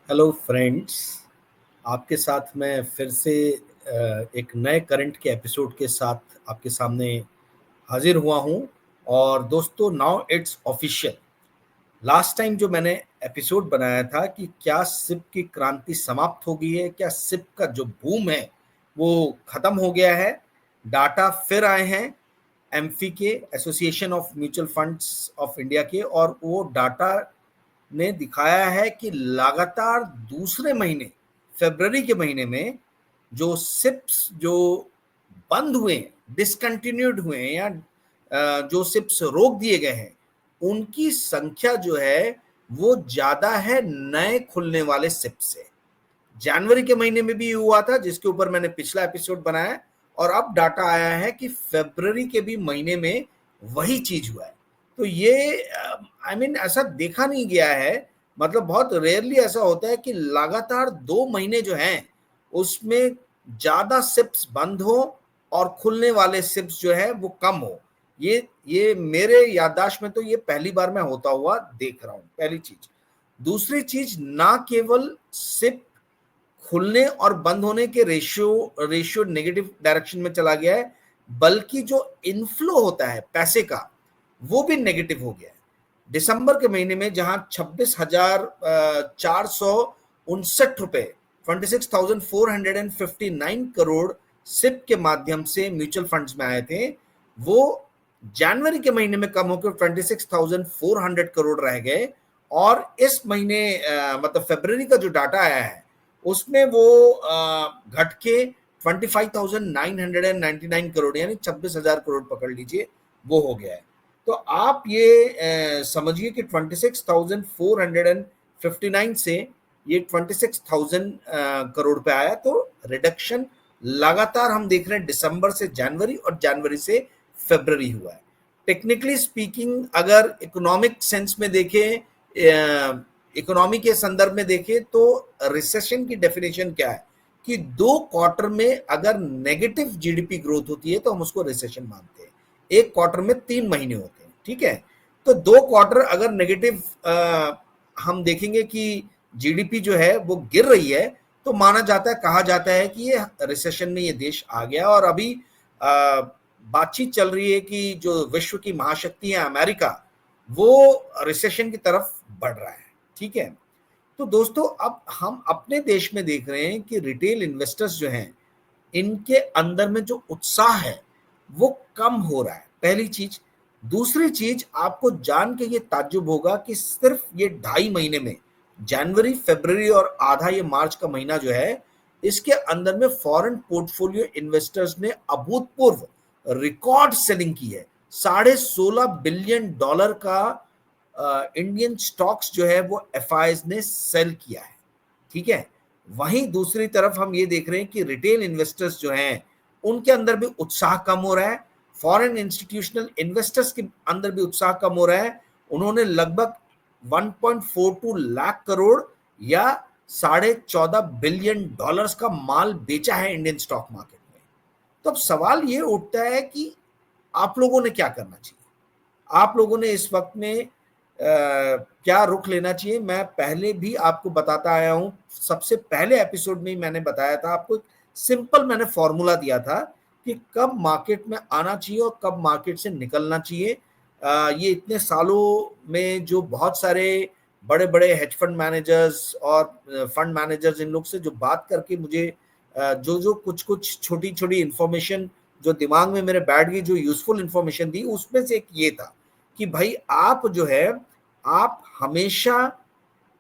Hello friends. आपके साथ मैं फिर से एक नए करंट के एपिसोड के साथ आपके सामने हाजिर हुआ हूं। और दोस्तों, now it's official. Last time जो मैंने एपिसोड बनाया था कि क्या सिप की क्रांति समाप्त हो गई है, क्या सिप का जो बूम है वो खत्म हो गया है। डाटा फिर आए हैं एमफी के, association of mutual funds of India के, और वो डाटा ने दिखाया है कि लगातार दूसरे महीने, फरवरी के महीने में, जो सिप्स जो बंद हुए, डिसकंटिन्यूड हुए हैं, या जो सिप्स रोक दिए गए हैं, उनकी संख्या जो है वो ज्यादा है नए खुलने वाले सिप्स से। जनवरी के महीने में भी हुआ था, जिसके ऊपर मैंने पिछला एपिसोड बनाया, और अब डाटा आया है कि फरवरी के भी महीने में वही चीज हुआ है। तो ये ऐसा देखा नहीं गया है। मतलब बहुत रेयरली ऐसा होता है कि लगातार 2 महीने जो हैं उसमें ज्यादा सिप्स बंद हो और खुलने वाले सिप्स जो है वो कम हो। ये मेरे याददाश्त में तो ये पहली बार मैं होता हुआ देख रहा हूं, पहली चीज। दूसरी चीज, ना केवल सिप खुलने और बंद होने के रेशियो नेगेटिव डायरेक्शन में चला गया है, बल्कि जो इनफ्लो होता है पैसे का वो भी नेगेटिव हो गया है। दिसंबर के महीने में जहां 26,459 रुपए, 26,459 करोड़ सिप के माध्यम से म्यूचुअल फंड्स में आए थे, वो जनवरी के महीने में कम होकर 26,400 करोड़ रह गए। और इस महीने मतलब फरवरी का जो डाटा आया है उसमें वो घट के 25,999 करोड़, यानी 26,000 करोड़ पकड़ लीजिए, वो हो गया है। तो आप ये समझिए कि 26,459 से ये 26,000 करोड़ पे आया। तो रिडक्शन लगातार हम देख रहे हैं, दिसंबर से जनवरी और जनवरी से फरवरी हुआ है। टेक्निकली स्पीकिंग, अगर इकोनॉमिक सेंस में देखें, इकोनॉमी के संदर्भ में देखें, तो रिसेशन की डेफिनेशन क्या है कि 2 क्वार्टर में अगर नेगेटिव जीडीपी ग्रोथ होती है तो हम उसको रिसेशन मानते हैं। 1 क्वार्टर में 3 महीने होते हैं, ठीक है। तो 2 क्वार्टर अगर नेगेटिव हम देखेंगे कि जीडीपी जो है वो गिर रही है, तो माना जाता है, कहा जाता है कि ये रिसेशन में ये देश आ गया। और अभी बातचीत चल रही है कि जो विश्व की महाशक्ति है अमेरिका, वो रिसेशन की तरफ बढ़ रहा है, ठीक है। तो दोस्तों, अब हम अपने देश में देख रहे हैं कि रिटेल इन्वेस्टर्स जो हैं, इनके अंदर में जो उत्साह है वो कम हो रहा है, पहली चीज। दूसरी चीज, आपको जान के ये ताज्जुब होगा कि सिर्फ ये 2.5 महीने में, जनवरी, फरवरी और आधा ये मार्च का महीना जो है, इसके अंदर में फॉरेन पोर्टफोलियो इन्वेस्टर्स ने अभूतपूर्व रिकॉर्ड सेलिंग की है। $16.5 बिलियन का इंडियन स्टॉक्स जो है वो एफआईज ने सेल किया है, ठीक है। वहीं दूसरी तरफ हम ये देख रहे हैं कि रिटेल इन्वेस्टर्स जो हैं उनके अंदर भी उत्साह कम हो रहा है। फॉरेन इंस्टीट्यूशनल इन्वेस्टर्स के अंदर भी उत्साह कम हो रहा है। उन्होंने लगभग 1.42 लाख करोड़ या $14.5 बिलियन का माल बेचा है इंडियन स्टॉक मार्केट में। तो अब सवाल ये उठता है कि आप लोगों ने क्या करना चाहिए, आप लोगों ने इस वक्त में क्या रुख लेना चाहिए। मैं पहले भी आपको बताता आया हूं, सबसे पहले एपिसोड में ही मैंने बताया था आपको, सिंपल मैंने फॉर्मूला दिया था कि कब मार्केट में आना चाहिए और कब मार्केट से निकलना चाहिए। ये इतने सालों में जो बहुत सारे बड़े बड़े हेज फंड मैनेजर्स और फंड मैनेजर्स, इन लोग से जो बात करके मुझे जो जो कुछ कुछ छोटी छोटी इंफॉर्मेशन जो दिमाग में मेरे बैठ गई, जो यूजफुल इंफॉर्मेशन दी, उसमें से एक ये था कि भाई आप जो है, आप हमेशा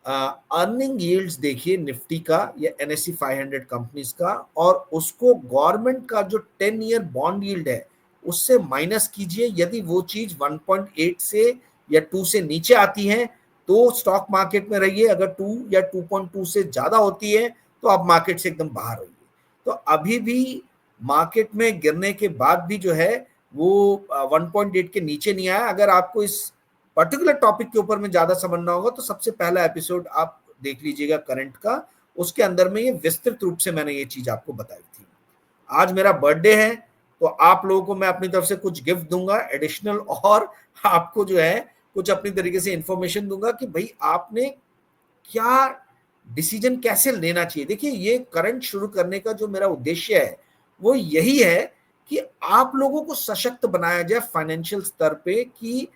अर्निंग यील्ड्स देखिए निफ्टी का या एनएससी 500 कंपनीज का, और उसको गवर्नमेंट का जो 10 ईयर बॉन्ड यील्ड है उससे माइनस कीजिए। यदि वो चीज 1.8 से या 2 से नीचे आती है तो स्टॉक मार्केट में रहिए, अगर 2 या 2.2 से ज्यादा होती है तो आप मार्केट से एकदम बाहर रहिए। तो अभी भी मार्केट में गिरने के बाद भी जो है वो 1.8 के नीचे नहीं आया। अगर आपको इस पर्टिकुलर टॉपिक के ऊपर में ज्यादा समझना होगा तो सबसे पहला एपिसोड आप देख लीजिएगा करंट का, उसके अंदर में ये विस्तृत रूप से मैंने ये चीज आपको बताई थी। आज मेरा बर्थडे है, तो आप लोगों को मैं अपनी तरफ से कुछ गिफ्ट दूंगा एडिशनल, और आपको जो है कुछ अपनी तरीके से इंफॉर्मेशन दूंगा कि भाई आपने क्या डिसीजन कैसे लेना चाहिए। देखिए, ये करंट शुरू करने का जो मेरा उद्देश्य है वो यही है कि आप लोगों को सशक्त बनाया जाए फाइनेंशियल स्तर पे कि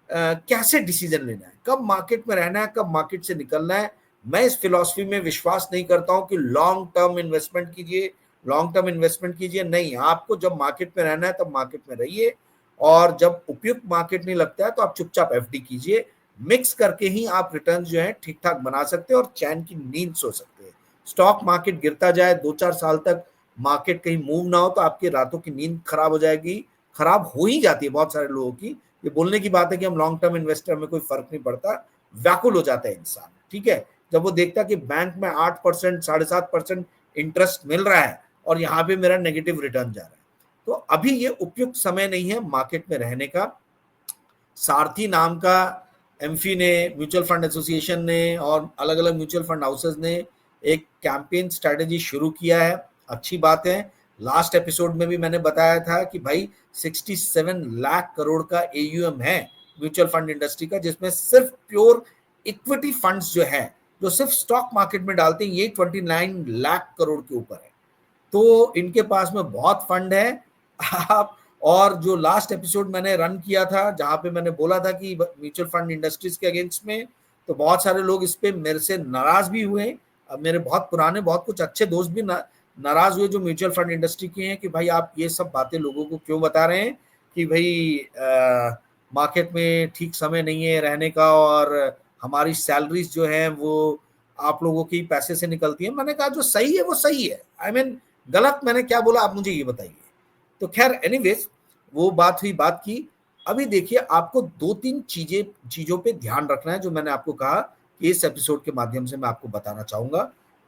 कैसे डिसीजन लेना है, कब मार्केट में रहना है, कब मार्केट से निकलना है। मैं इस फिलॉसफी में विश्वास नहीं करता हूं कि लॉन्ग टर्म इन्वेस्टमेंट कीजिए, लॉन्ग टर्म इन्वेस्टमेंट कीजिए। नहीं, आपको जब मार्केट में रहना है तब मार्केट में रहिए, और जब उपयुक्त मार्केट नहीं लगता है तो आप चुपचाप एफडी कीजिए। मिक्स करके ही आप रिटर्न जो है ठीक ठाक बना सकते हैं और चैन की नींद सो सकते हैं। स्टॉक मार्केट गिरता जाए 2-4 साल तक, मार्केट कहीं मूव ना हो, तो आपकी रातों की नींद खराब हो जाएगी, खराब हो ही जाती है बहुत सारे लोगों की। ये बोलने की बात है कि हम लॉन्ग टर्म इन्वेस्टर में कोई फर्क नहीं पड़ता, व्याकुल हो जाता है इंसान, ठीक है, जब वो देखता है कि बैंक में 8%, 7.5% इंटरेस्ट मिल रहा है और यहाँ पे मेरा नेगेटिव रिटर्न जा रहा है। तो अभी ये उपयुक्त समय नहीं है मार्केट में रहने का। सारथी नाम का एमफी ने, म्यूचुअल फंड एसोसिएशन ने और अलग अलग म्यूचुअल फंड हाउसेज ने एक कैंपेन स्ट्रेटेजी शुरू किया है, अच्छी बात है। लास्ट एपिसोड में भी मैंने बताया था कि भाई 67 लाख करोड़ का एयूएम है म्यूचुअल फंड इंडस्ट्री का, जिसमें सिर्फ प्योर इक्विटी फंड्स जो है, जो सिर्फ स्टॉक मार्केट में डालते हैं, ये 29 लाख करोड़ के ऊपर है। तो इनके पास में बहुत फंड है। आप, और जो लास्ट एपिसोड मैंने रन किया था जहां पे मैंने बोला था कि म्यूचुअल फंड इंडस्ट्रीज के अगेंस्ट में, तो बहुत सारे लोग इस पे मेरे से नाराज भी हुए। अब मेरे बहुत पुराने, बहुत कुछ अच्छे दोस्त भी नाराज हुए जो म्यूचुअल फंड इंडस्ट्री के हैं कि भाई आप ये सब बातें लोगों को क्यों बता रहे हैं कि भाई मार्केट में ठीक समय नहीं है रहने का, और हमारी सैलरीज जो है वो आप लोगों की पैसे से निकलती है। मैंने कहा जो सही है वो सही है, आई मीन गलत मैंने क्या बोला आप मुझे ये बताइए। तो खैर एनीवेज, वो बात हुई बात की। अभी देखिए, आपको 2-3 चीजों पे ध्यान रखना है जो मैंने आपको कहा कि इस एपिसोड के माध्यम से मैं आपको बताना चाहूंगा।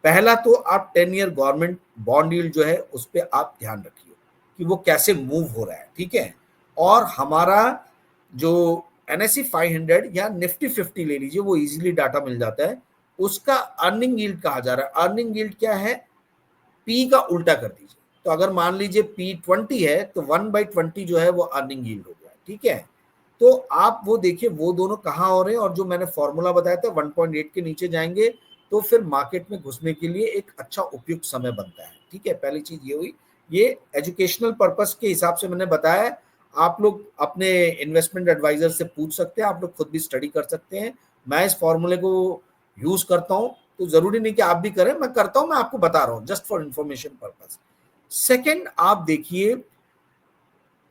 पहला तो आप 10 ईयर गवर्नमेंट बॉन्ड यील्ड जो है उस पर आप ध्यान रखिए कि वो कैसे मूव हो रहा है, ठीक है। और हमारा जो NSE 500 या निफ्टी 50 ले लीजिए, वो इजीली डाटा मिल जाता है, उसका अर्निंग यील्ड कहा जा रहा है। अर्निंग यील्ड क्या है, पी का उल्टा कर दीजिए। तो अगर मान लीजिए P20 है तो 1/20 जो है वो अर्निंग यील्ड हो गया, ठीक है। तो आप वो देखिए वो दोनों कहाँ हो रहे हैं, और जो मैंने फॉर्मूला बताया था 1.8 के नीचे जाएंगे तो फिर मार्केट में घुसने के लिए एक अच्छा उपयुक्त समय बनता है, ठीक है। पहली चीज ये हुई, ये एजुकेशनल पर्पस के हिसाब से मैंने बताया। आप लोग अपने इन्वेस्टमेंट एडवाइजर से पूछ सकते हैं, आप लोग खुद भी स्टडी कर सकते हैं। मैं इस फॉर्मूले को यूज करता हूं, तो जरूरी नहीं कि आप भी करें, मैं करता हूं, मैं आपको बता रहा हूं just for information purpose. Second, आप देखिए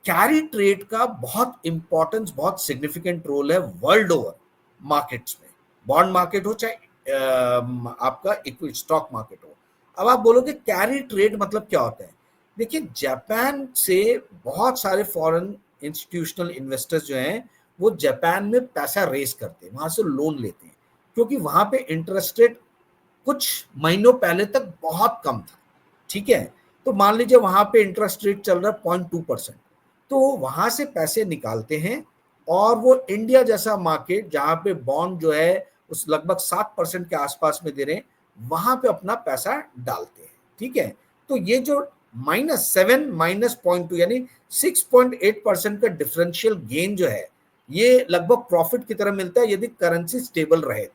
कैरी ट्रेड का बहुत इंपॉर्टेंस, बहुत सिग्निफिकेंट रोल है वर्ल्ड ओवर मार्केट्स में, बॉन्ड मार्केट हो चाहे आपका इक्विटी स्टॉक मार्केट हो। अब आप बोलोगे कैरी ट्रेड मतलब क्या होता है। देखिए, जापान से बहुत सारे फॉरेन इंस्टीट्यूशनल इन्वेस्टर्स जो हैं वो जापान में पैसा रेस करते हैं, वहां से लोन लेते हैं, क्योंकि वहां पे इंटरेस्ट रेट कुछ महीनों पहले तक बहुत कम था, ठीक है। तो मान लीजिए वहां पे इंटरेस्ट रेट चल रहा है 0.2%, तो वहां से पैसे निकालते हैं और वो इंडिया जैसा मार्केट जहां पे बॉन्ड जो है उस लगभग 7% के आसपास में दे रहे हैं, वहां पे अपना पैसा डालते हैं, ठीक है। तो ये जो -7 -0.2 यानी 6.8% का डिफरेंशियल गेन जो है, ये लगभग प्रॉफिट की तरह मिलता है यदि करेंसी स्टेबल रहे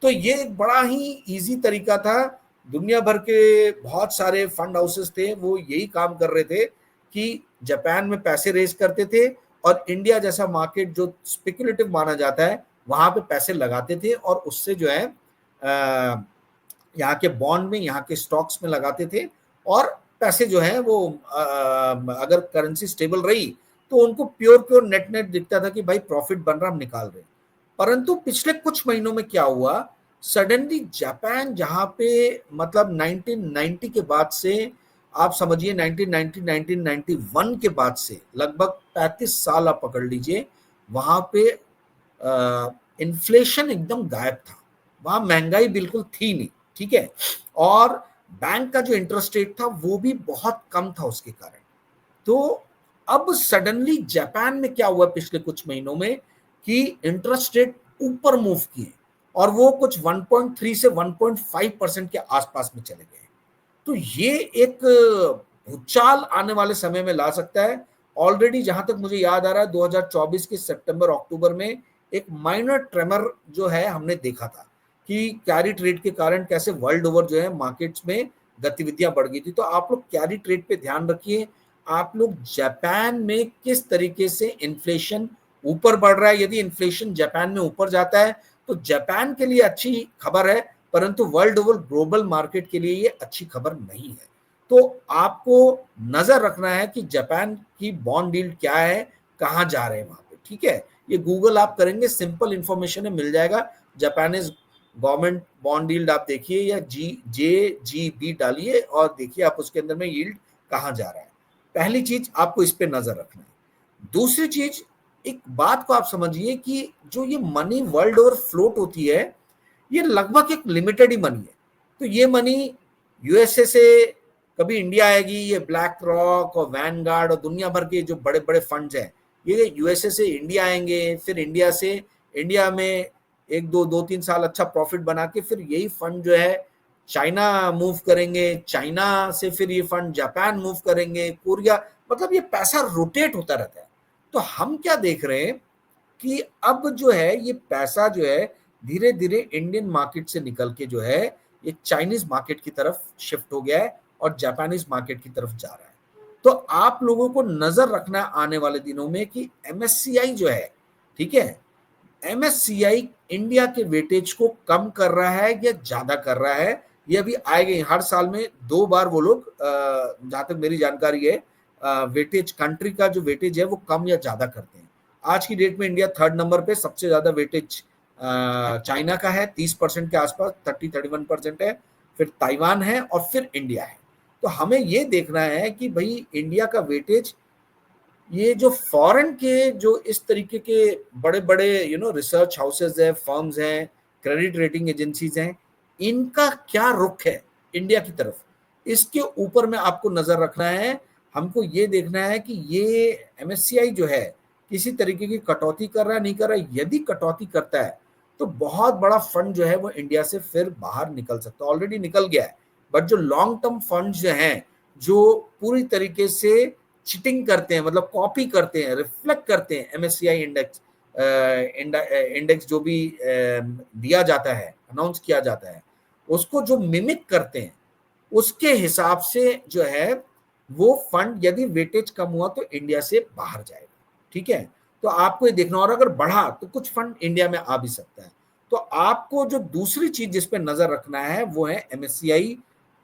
तो ये एक बड़ा ही इजी तरीका था। दुनिया भर के बहुत सारे फंड हाउसेस थे, वो यही काम कर रहे थे कि जापान में पैसे रेज करते थे और इंडिया जैसा मार्केट जो स्पेकुलेटिव माना जाता है वहां पे पैसे लगाते थे, और उससे जो है यहाँ के बॉन्ड में, यहाँ के स्टॉक्स में लगाते थे, और पैसे जो है वो अगर करेंसी स्टेबल रही तो उनको प्योर प्योर नेट नेट दिखता था कि भाई प्रॉफिट बन रहा, हम निकाल रहे हैं। परंतु पिछले कुछ महीनों में क्या हुआ, सडनली जापान जहां पे मतलब 1990 के बाद से, आप समझिए 1990 1991 के बाद से लगभग 35 साल आप पकड़ लीजिए, वहां पे इन्फ्लेशन एकदम गायब था, वहां महंगाई बिल्कुल थी नहीं, ठीक है। और बैंक का जो इंटरेस्ट रेट था वो भी बहुत कम था उसके कारण। तो अब सडनली जापान में क्या हुआ पिछले कुछ महीनों में कि इंटरेस्ट रेट ऊपर मूव किए और वो कुछ 1.3 से 1.5% के आसपास में चले गए। तो ये एक भूचाल आने वाले समय में ला सकता है। ऑलरेडी जहां तक मुझे याद आ रहा है 2024 के सितंबर अक्टूबर में एक माइनर ट्रेमर जो है हमने देखा था, कि कैरी ट्रेड के कारण कैसे वर्ल्ड ओवर जो है मार्केट्स में गतिविधियां बढ़ गई थी। तो आप लोग कैरी ट्रेड पे ध्यान रखिए। आप लोग जापान में किस तरीके से इन्फ्लेशन ऊपर बढ़ रहा है, यदि इन्फ्लेशन जापान में ऊपर जाता है तो जापान के लिए अच्छी खबर है, परंतु वर्ल्ड ओवर ग्लोबल मार्केट के लिए ये अच्छी खबर नहीं है। तो आपको नजर रखना है कि जापान की बॉन्ड यील्ड क्या है, कहां जा रहे हैं वहां पे, ठीक है। ये गूगल आप करेंगे, सिंपल इंफॉर्मेशन है, मिल जाएगा। जापानीज गवर्नमेंट बॉन्ड यील्ड आप देखिए, या JGB डालिए और देखिए आप उसके अंदर में यील्ड कहां जा रहा है। पहली चीज आपको इस पे नजर रखना है। दूसरी चीज, एक बात को आप समझिए कि जो ये मनी वर्ल्ड ओवर फ्लोट होती है, ये लगभग एक लिमिटेड ही मनी है। तो ये मनी यूएसए से कभी इंडिया आएगी, ये ब्लैक रॉक और वैनगार्ड और दुनिया भर के जो बड़े बड़े फंड्स हैं, ये यूएसए से इंडिया आएंगे, फिर इंडिया से, इंडिया में एक दो दो तीन साल अच्छा प्रॉफिट बना के फिर यही फंड जो है चाइना मूव करेंगे, चाइना से फिर ये फंड जापान मूव करेंगे, कोरिया, मतलब ये पैसा रोटेट होता रहता है। तो हम क्या देख रहे हैं कि अब जो है ये पैसा जो है धीरे धीरे इंडियन मार्केट से निकल के जो है ये चाइनीज मार्केट की तरफ शिफ्ट हो गया है और जापानीज मार्केट की तरफ जा रहा है। तो आप लोगों को नजर रखना है आने वाले दिनों में कि एमएससीआई जो है, ठीक है, एमएससीआई इंडिया के वेटेज को कम कर रहा है या ज्यादा कर रहा है, ये अभी आएगा। हर साल में 2 बार वो लोग, जहां तक मेरी जानकारी है, वेटेज, कंट्री का जो वेटेज है वो कम या ज्यादा करते हैं। आज की डेट में इंडिया 3rd नंबर पे, सबसे ज्यादा वेटेज चाइना का है, 30% के आसपास, 31% है, फिर ताइवान है और फिर इंडिया है। तो हमें ये देखना है कि भाई इंडिया का वेटेज, ये जो फॉरेन के जो इस तरीके के बड़े बड़े रिसर्च हाउसेज है, फर्म्स हैं, क्रेडिट रेटिंग एजेंसीज हैं, इनका क्या रुख है इंडिया की तरफ, इसके ऊपर में आपको नजर रखना है। हमको ये देखना है कि ये एमएससीआई जो है किसी तरीके की कटौती कर रहा है, नहीं कर रहा है। यदि कटौती करता है तो बहुत बड़ा फंड जो है वो इंडिया से फिर बाहर निकल सकता है, ऑलरेडी निकल गया है। बट जो लॉन्ग टर्म फंड जो हैं, जो पूरी तरीके से चिटिंग करते हैं, मतलब कॉपी करते हैं, रिफ्लेक्ट करते हैं एमएससीआई इंडेक्स, इंडेक्स जो भी दिया जाता है, अनाउंस किया जाता है, उसको जो मिमिक करते हैं, उसके हिसाब से जो है वो फंड, यदि वेटेज कम हुआ तो इंडिया से बाहर जाएगा, ठीक है। तो आपको ये देखना, और अगर बढ़ा तो कुछ फंड इंडिया में आ भी सकता है। तो आपको जो दूसरी चीज जिस पे नजर रखना है वो है एमएससीआई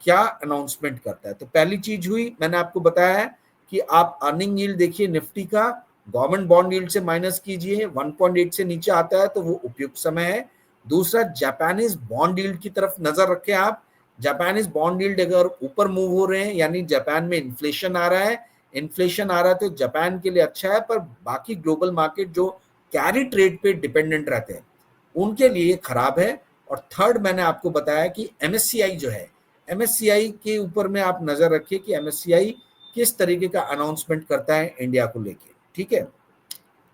क्या अनाउंसमेंट करता है। तो पहली चीज हुई, मैंने आपको बताया है कि आप अर्निंग यील्ड देखिए निफ्टी का, गवर्नमेंट बॉन्ड यील्ड से माइनस कीजिए, 1.8 से नीचे आता है तो वो उपयुक्त समय है। दूसरा, जापानीज बॉन्ड यील्ड की तरफ नजर रखें आप। जापानीज बॉन्ड यील्ड अगर ऊपर मूव हो रहे हैं, यानी जापान में इन्फ्लेशन आ रहा है, इन्फ्लेशन आ रहा है तो जापान के लिए अच्छा है, पर बाकी ग्लोबल मार्केट जो कैरी ट्रेड पे डिपेंडेंट रहते हैं उनके लिए खराब है। और थर्ड, मैंने आपको बताया कि एमएससीआई जो है, एमएससीआई के ऊपर में आप नजर रखिए कि एमएससीआई किस तरीके का अनाउंसमेंट करता है इंडिया को लेके, ठीक है।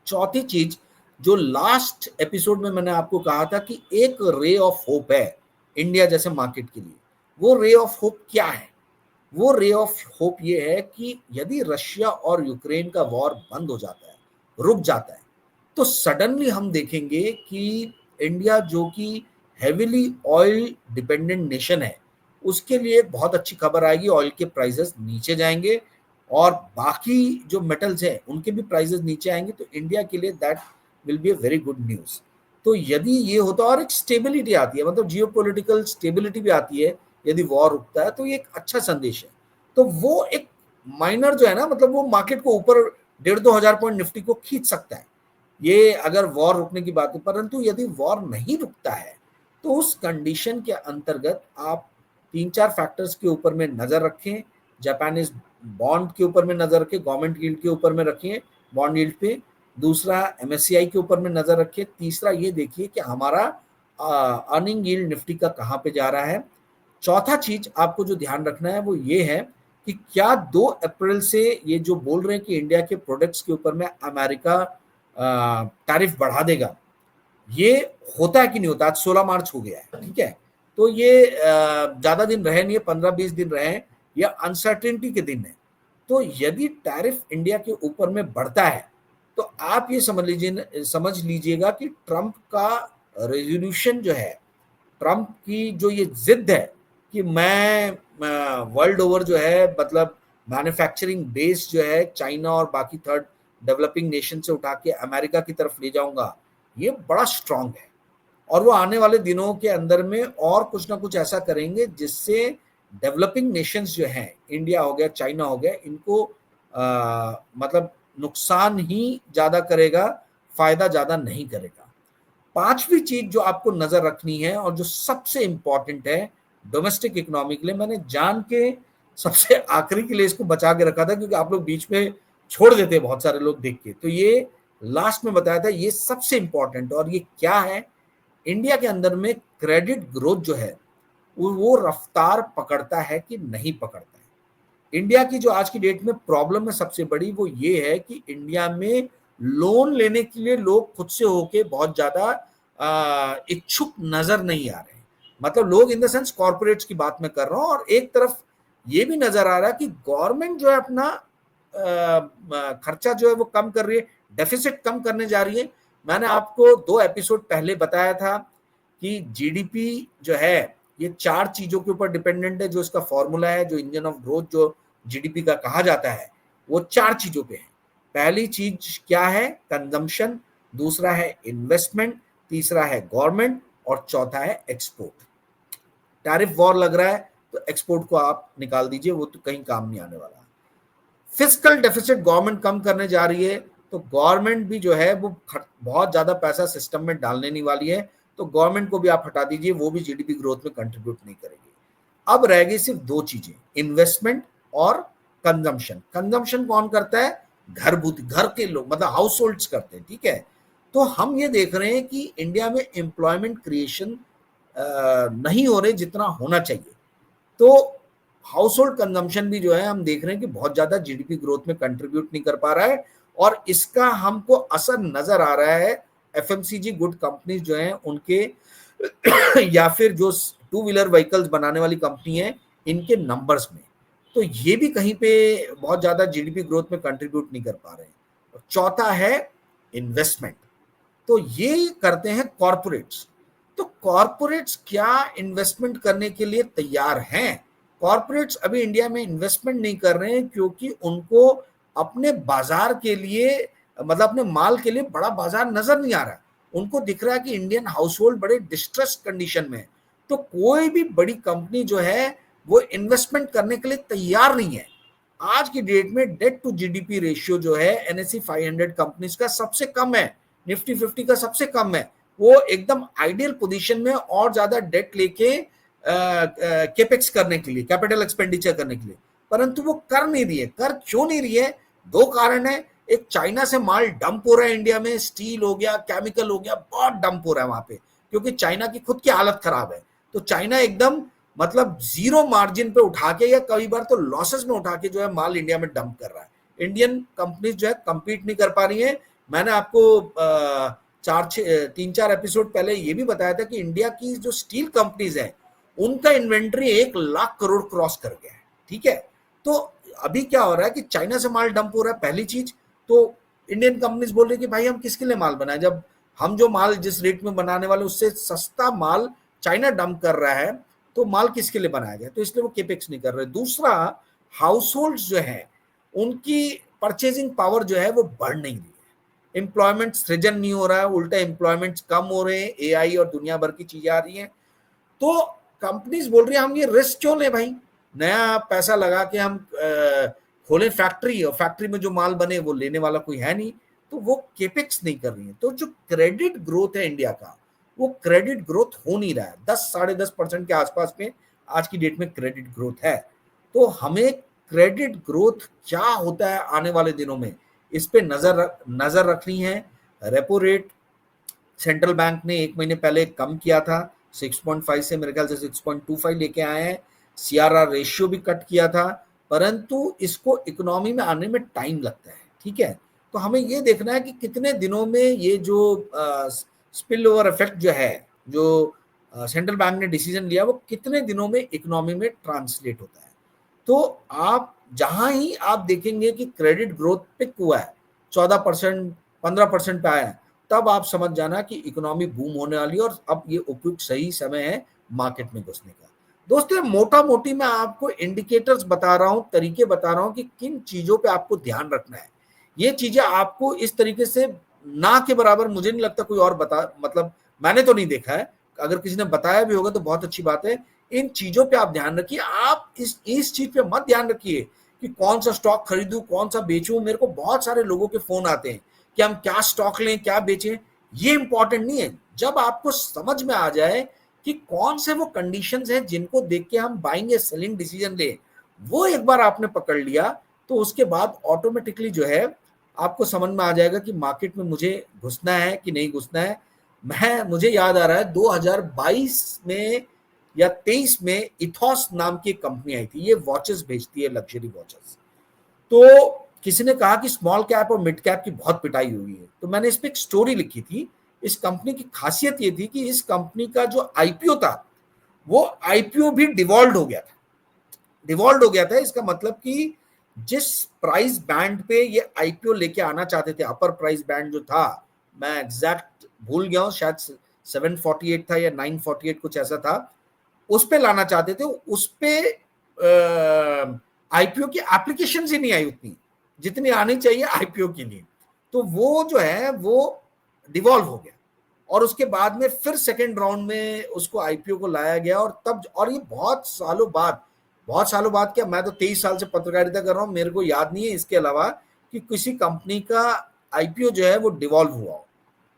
चौथी चीज, जो लास्ट एपिसोड में मैंने आपको कहा था कि एक रे ऑफ होप है इंडिया जैसे मार्केट के लिए, वो रे ऑफ होप क्या है? वो रे ऑफ होप ये है कि यदि रशिया और यूक्रेन का वॉर बंद हो जाता है, रुक जाता है, तो सडनली हम देखेंगे कि इंडिया, जो कि हेविली ऑयल डिपेंडेंट नेशन है, उसके लिए बहुत अच्छी खबर आएगी, ऑयल के प्राइसेस नीचे जाएंगे और बाकी जो मेटल्स हैं उनके भी प्राइसेस नीचे आएंगे। तो इंडिया के लिए that will be a very good news. तो यदि ये होता है और एक स्टेबिलिटी आती है, मतलब जियोपॉलिटिकल स्टेबिलिटी भी आती है, यदि वॉर रुकता है तो ये एक अच्छा संदेश है। तो वो एक माइनर जो है ना, मतलब वो मार्केट को ऊपर 1,500-2,000 पॉइंट निफ्टी को खींच सकता है, ये अगर वॉर रुकने की बात है। परंतु यदि वॉर नहीं रुकता है तो उस कंडीशन के अंतर्गत आप 3-4 फैक्टर्स के ऊपर में नजर रखें। जापानीज बॉन्ड के ऊपर में नजर रखें, गवर्नमेंट यील्ड के ऊपर में रखिए, बॉन्ड यील्ड पे। दूसरा, एमएससीआई के ऊपर में नजर रखिए। तीसरा, ये देखिए कि हमारा अर्निंग यील्ड निफ्टी का कहाँ पे जा रहा है। चौथा चीज आपको जो ध्यान रखना है वो ये है कि क्या 2 अप्रैल से ये जो बोल रहे हैं कि इंडिया के प्रोडक्ट्स के ऊपर में अमेरिका टैरिफ बढ़ा देगा, ये होता है कि नहीं होता। आज 16 मार्च हो गया है, ठीक है। तो ये ज्यादा दिन रहे नहीं है, 15-20 दिन रहे हैं, ये अनसर्टेनिटी के दिन है। तो यदि टैरिफ इंडिया के ऊपर में बढ़ता है तो आप ये समझ लीजिएगा कि ट्रंप का रेजोल्यूशन जो है ट्रम्प की जो ये जिद है कि मैं वर्ल्ड ओवर जो है मतलब मैन्युफैक्चरिंग बेस जो है चाइना और बाकी थर्ड डेवलपिंग नेशन से उठा के अमेरिका की तरफ ले जाऊंगा, ये बड़ा स्ट्रांग है। और वो आने वाले दिनों के अंदर में और कुछ ना कुछ ऐसा करेंगे जिससे डेवलपिंग नेशंस जो हैं, इंडिया हो गया, चाइना हो गया, इनको मतलब नुकसान ही ज्यादा करेगा, फायदा ज्यादा नहीं करेगा। पांचवी चीज जो आपको नजर रखनी है और जो सबसे इंपॉर्टेंट है डोमेस्टिक इकोनॉमी के लिए, मैंने जान के सबसे आखिरी के लिए इसको बचा के रखा था क्योंकि आप लोग बीच में छोड़ देते हैं बहुत सारे लोग देख के, तो ये लास्ट में बताया था, ये सबसे इंपॉर्टेंट। और ये क्या है, इंडिया के अंदर में क्रेडिट ग्रोथ जो है वो रफ्तार पकड़ता है कि नहीं पकड़ता है। इंडिया की जो आज की डेट में प्रॉब्लम है सबसे बड़ी, वो ये है कि इंडिया में लोन लेने के लिए लोग खुद से होके बहुत ज्यादा इच्छुक नजर नहीं आ रहे। मतलब लोग इन द सेंस कॉर्पोरेट्स की बात मैं कर रहा हूं, और एक तरफ ये भी नजर आ रहा है कि गवर्नमेंट जो है अपना खर्चा जो है वो कम कर रही है, डेफिसिट कम करने जा रही है। मैंने आपको 2 एपिसोड पहले बताया था कि जीडीपी जो है ये 4 चीजों के ऊपर डिपेंडेंट है, जो इसका फॉर्मूला है, जो इंजन ऑफ ग्रोथ जो जीडीपी का कहा जाता है, वो 4 चीजों पे है। पहली चीज क्या है, कंजम्पशन, दूसरा है इन्वेस्टमेंट, तीसरा है गवर्नमेंट, और चौथा है एक्सपोर्ट। टैरिफ वॉर लग रहा है तो एक्सपोर्ट को आप निकाल दीजिए, वो तो कहीं काम नहीं आने वाला। फिस्कल डेफिसिट गवर्नमेंट कम करने जा रही है, तो गवर्नमेंट भी जो है वो बहुत ज्यादा पैसा सिस्टम में डालने नहीं वाली है, तो गवर्नमेंट को भी आप हटा दीजिए, वो भी जीडीपी ग्रोथ में कंट्रीब्यूट नहीं करेगी। अब रह गई सिर्फ 2 चीजें, इन्वेस्टमेंट और कंजम्पशन। कंजम्पशन कौन करता है, घर के लोग, मतलब हाउस होल्ड्स करते हैं, ठीक है। तो हम ये देख रहे हैं कि इंडिया में एम्प्लॉयमेंट क्रिएशन नहीं हो रहे जितना होना चाहिए, तो हाउस होल्ड कंजम्पशन भी जो है हम देख रहे हैं कि बहुत ज्यादा जीडीपी ग्रोथ में कंट्रीब्यूट नहीं कर पा रहा है, और इसका हमको असर नजर आ रहा है एफएमसीजी गुड कंपनीज जो हैं उनके या फिर जो 2 व्हीलर व्हीकल्स बनाने वाली कंपनी है इनके नंबर्स में। तो ये भी कहीं पे बहुत ज्यादा जीडीपी ग्रोथ में कंट्रीब्यूट नहीं कर पा रहे हैं। चौथा है इन्वेस्टमेंट, तो ये करते हैं कॉरपोरेट्स। तो कॉरपोरेट्स क्या इन्वेस्टमेंट करने के लिए तैयार हैं? कॉरपोरेट्स अभी इंडिया में इन्वेस्टमेंट नहीं कर रहे हैं क्योंकि उनको अपने बाजार के लिए, मतलब अपने माल के लिए बड़ा बाजार नजर नहीं आ रहा है। उनको दिख रहा है कि इंडियन हाउस होल्ड बड़े डिस्ट्रेस कंडीशन में है, तो कोई भी बड़ी कंपनी जो है वो इन्वेस्टमेंट करने के लिए तैयार नहीं है। आज की डेट में डेट टू जीडीपी रेशियो जो है एनएससी 500 कंपनीज का सबसे कम है, निफ्टी 50 का सबसे कम है। वो एकदम आइडियल पोजीशन में और ज्यादा डेट लेके केपेक्स करने के लिए, कैपिटल एक्सपेंडिचर करने के लिए, परंतु वो कर नहीं रही है। कर क्यों नहीं रही है? 2 कारण है। एक, चाइना से माल डंप हो रहा है इंडिया में, स्टील हो गया, केमिकल हो गया, बहुत डंप हो रहा है वहां पे, क्योंकि चाइना की खुद की हालत खराब है। तो चाइना एकदम मतलब जीरो मार्जिन पे उठा के या कई बार तो लॉसेस में उठा के जो है माल इंडिया में डंप कर रहा है। इंडियन कंपनीज जो है compete नहीं कर पा रही है। मैंने आपको 3-4 एपिसोड पहले ये भी बताया था कि इंडिया की जो स्टील कंपनीज है उनका इन्वेंट्री 1 लाख करोड़ क्रॉस कर गया है, ठीक है। तो अभी क्या हो रहा है कि चाइना से माल डंप हो रहा है, पहली चीज। तो इंडियन कंपनीज बोल रही कि भाई हम किसके लिए माल बनाए, जब हम जो माल जिस रेट में बनाने वाले उससे सस्ता माल चाइना डंप कर रहा है, तो माल किसके लिए बनाया गया? तो इसलिए वो केपेक्स नहीं कर रहे। दूसरा, हाउस होल्ड जो है उनकी परचेजिंग पावर जो है वो बढ़ नहीं रही है, एम्प्लॉयमेंट सृजन नहीं हो रहा है, उल्टा एम्प्लॉयमेंट कम हो रहे हैं, एआई और दुनिया भर की चीजें आ रही हैं। तो कंपनीज बोल रही है हम ये रिस्क क्यों ले भाई, नया पैसा लगा के हम खोले फैक्ट्री, और फैक्ट्री में जो माल बने वो लेने वाला कोई है नहीं, तो वो केपेक्स नहीं कर रही है। तो जो क्रेडिट ग्रोथ है इंडिया का, वो क्रेडिट ग्रोथ हो नहीं रहा है। 10-10.5% के आसपास में आज की डेट में क्रेडिट ग्रोथ है। तो हमें क्रेडिट ग्रोथ क्या होता है आने वाले दिनों में, इस पे नजर रखनी है। रेपो रेट सेंट्रल बैंक ने 1 महीने पहले कम किया था, 6.5 से मेरे ख्याल से 6.25 लेके आए हैं। सीआरआर रेशियो भी कट किया था, परंतु इसको इकोनॉमी में आने में टाइम लगता है, ठीक है। तो हमें ये देखना है कि कितने दिनों में ये जो स्पिल ओवर इफेक्ट जो है, जो सेंट्रल बैंक ने डिसीजन लिया, वो कितने दिनों में इकोनॉमी में ट्रांसलेट होता है। तो आप जहां ही आप देखेंगे कि क्रेडिट ग्रोथ पिक हुआ है, 14%, 15% पे आया है, तब आप समझ जाना कि इकोनॉमी बूम होने वाली है और अब ये उपयुक्त सही समय है मार्केट में घुसने का। दोस्तों मोटा मोटी मैं आपको इंडिकेटर्स बता रहा हूं, तरीके बता रहा हूं कि किन चीजों पे आपको ध्यान रखना है। ये चीजें आपको इस तरीके से ना के बराबर मुझे नहीं लगता कोई और बता, मतलब मैंने तो नहीं देखा है, अगर किसी ने बताया भी होगा तो बहुत अच्छी बात है। इन चीजों पे आप ध्यान रखिए। आप इस चीज पे मत ध्यान रखिए कि कौन सा स्टॉक खरीदूं कौन सा बेचूं। मेरे को बहुत सारे लोगों के फोन आते हैं कि हम क्या स्टॉक लें क्या बेचें। ये इंपॉर्टेंट नहीं है। जब आपको समझ में आ जाए कि कौन से वो कंडीशंस हैं जिनको देख के हम बाइंग या सेलिंग डिसीजन लें, वो एक बार आपने पकड़ लिया तो उसके बाद ऑटोमेटिकली जो है आपको समझ में आ जाएगा कि मार्केट में मुझे घुसना है कि नहीं घुसना है। मुझे याद आ रहा है 2022 में या 23 में इथॉस नाम की एक कंपनी आई थी। ये वॉचेस बेचती है, लग्जरी वॉचेस। तो किसी ने कहा कि स्मॉल कैप और मिड कैप की बहुत पिटाई हुई है, तो मैंने इस पे एक स्टोरी लिखी थी। इस कंपनी की खासियत ये थी कि इस कंपनी का जो आईपीओ था वो आईपीओ भी डिवॉल्व हो गया था। डिवॉल्व हो गया था इसका मतलब कि जिस प्राइस बैंड पे ये आईपीओ लेके आना चाहते थे, अपर प्राइस बैंड जो था, मैं एग्जैक्ट भूल गया हूं, शायद 748 था या 948 कुछ ऐसा था, उस पे लाना चाहते थे। उस पे आईपीओ की एप्लीकेशन ही नहीं आई उतनी जितनी आनी चाहिए आईपीओ के लिए। तो वो जो है वो डिवॉल्व हो गया और उसके बाद में फिर सेकेंड राउंड में उसको आईपीओ को लाया गया। और तब, और ये बहुत सालों बाद क्या, मैं तो 23 साल से पत्रकारिता कर रहा हूं, मेरे को याद नहीं है इसके अलावा कि किसी कंपनी का आईपीओ जो है वो डिवॉल्व हुआ हो।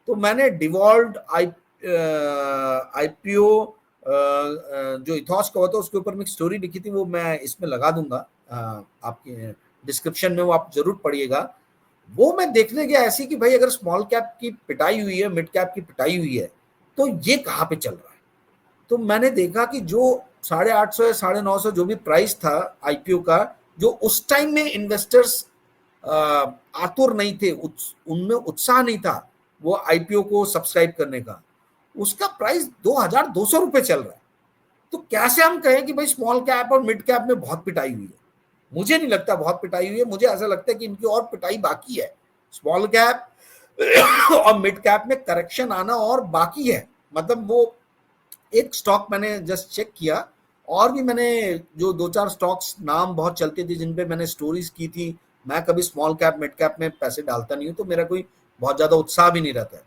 तो मैंने डिवॉल्व आईपीओ जो इथॉस का होता है उसके ऊपर में एक स्टोरी लिखी थी, वो मैं इसमें लगा दूंगा आपके डिस्क्रिप्शन में, वो आप जरूर पढ़िएगा। वो मैं देखने गया ऐसी कि भाई अगर स्मॉल कैप की पिटाई हुई है, मिड कैप की पिटाई हुई है, तो ये कहाँ पे चल रहा है। तो मैंने देखा कि जो 850 या 950 जो भी प्राइस था आईपीओ का, जो उस टाइम में इन्वेस्टर्स आतुर नहीं थे, उनमें उत्साह नहीं था वो आईपीओ को सब्सक्राइब करने का, उसका प्राइस 2200 रुपए चल रहा है। तो कैसे हम कहें कि भाई स्मॉल कैप और मिड कैप में बहुत पिटाई हुई है। मुझे नहीं लगता बहुत पिटाई हुई है, मुझे ऐसा लगता है कि इनकी और पिटाई बाकी है। स्मॉल कैप और मिड कैप में करेक्शन आना और बाकी है। मतलब वो एक स्टॉक मैंने जस्ट चेक किया, और भी मैंने जो 2-4 स्टॉक्स नाम बहुत चलते थे जिन पे मैंने स्टोरीज की थी। मैं कभी स्मॉल कैप मिड कैप में पैसे डालता नहीं हूँ, तो मेरा कोई बहुत ज्यादा उत्साह भी नहीं रहता है।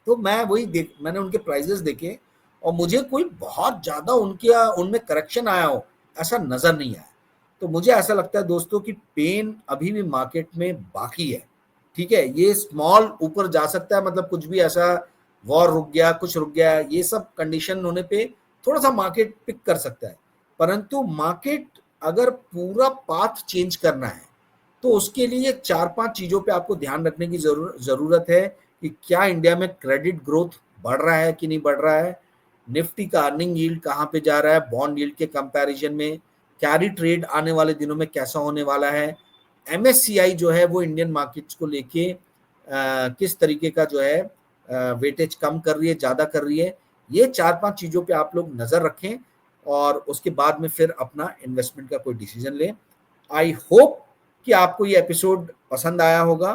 तो मैं वही मैंने उनके प्राइजेस देखे और मुझे कोई बहुत ज्यादा उनमें करेक्शन आया हो ऐसा नजर नहीं आया। तो मुझे ऐसा लगता है दोस्तों कि पेन अभी भी मार्केट में बाकी है। ठीक है, ये स्मॉल ऊपर जा सकता है, मतलब कुछ भी ऐसा वॉर रुक गया, कुछ रुक गया, ये सब कंडीशन होने पे थोड़ा सा मार्केट पिक कर सकता है। परंतु मार्केट अगर पूरा पाथ चेंज करना है तो उसके लिए 4-5 चीजों पे आपको ध्यान रखने की जरूरत है कि क्या इंडिया में क्रेडिट ग्रोथ बढ़ रहा है कि नहीं बढ़ रहा है, निफ्टी का अर्निंग यील्ड कहाँ पे जा रहा है बॉन्ड यील्ड के कंपैरिजन में, कैरी ट्रेड आने वाले दिनों में कैसा होने वाला है, एमएससीआई जो है वो इंडियन मार्केट्स को लेके किस तरीके का जो है वेटेज कम कर रही है ज्यादा कर रही है। ये 4-5 चीजों पे आप लोग नजर रखें और उसके बाद में फिर अपना इन्वेस्टमेंट का कोई डिसीजन लें। आई होप कि आपको ये एपिसोड पसंद आया होगा।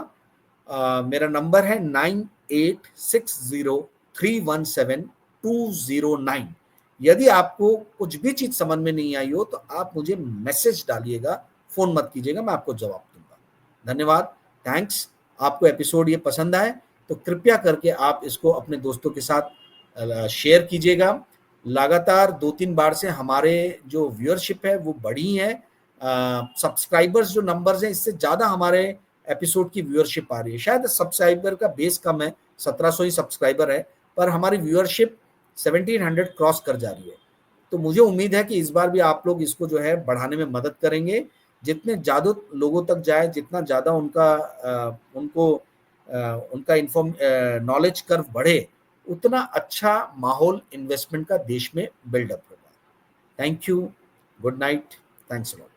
मेरा नंबर है 9860317209। यदि आपको कुछ भी चीज समझ में नहीं आई हो तो आप मुझे मैसेज डालिएगा, फोन मत कीजिएगा, मैं आपको जवाब दूंगा। धन्यवाद, थैंक्स। आपको एपिसोड ये पसंद आए तो कृपया करके आप इसको अपने दोस्तों के साथ शेयर कीजिएगा। लगातार 2-3 बार से हमारे जो व्यूअरशिप है वो बढ़ी है। सब्सक्राइबर्स जो नंबर्स हैं इससे ज्यादा हमारे एपिसोड की व्यूअरशिप आ रही है। शायद सब्सक्राइबर का बेस कम है, 1700 ही सब्सक्राइबर है, पर हमारी व्यूअरशिप 1700 क्रॉस कर जा रही है। तो मुझे उम्मीद है कि इस बार भी आप लोग इसको जो है बढ़ाने में मदद करेंगे। जितने ज्यादा लोगों तक जाए, जितना ज्यादा उनका इन्फॉर्म नॉलेज कर्व बढ़े, उतना अच्छा माहौल इन्वेस्टमेंट का देश में बिल्डअप होगा। Thank you, good night, thanks a lot.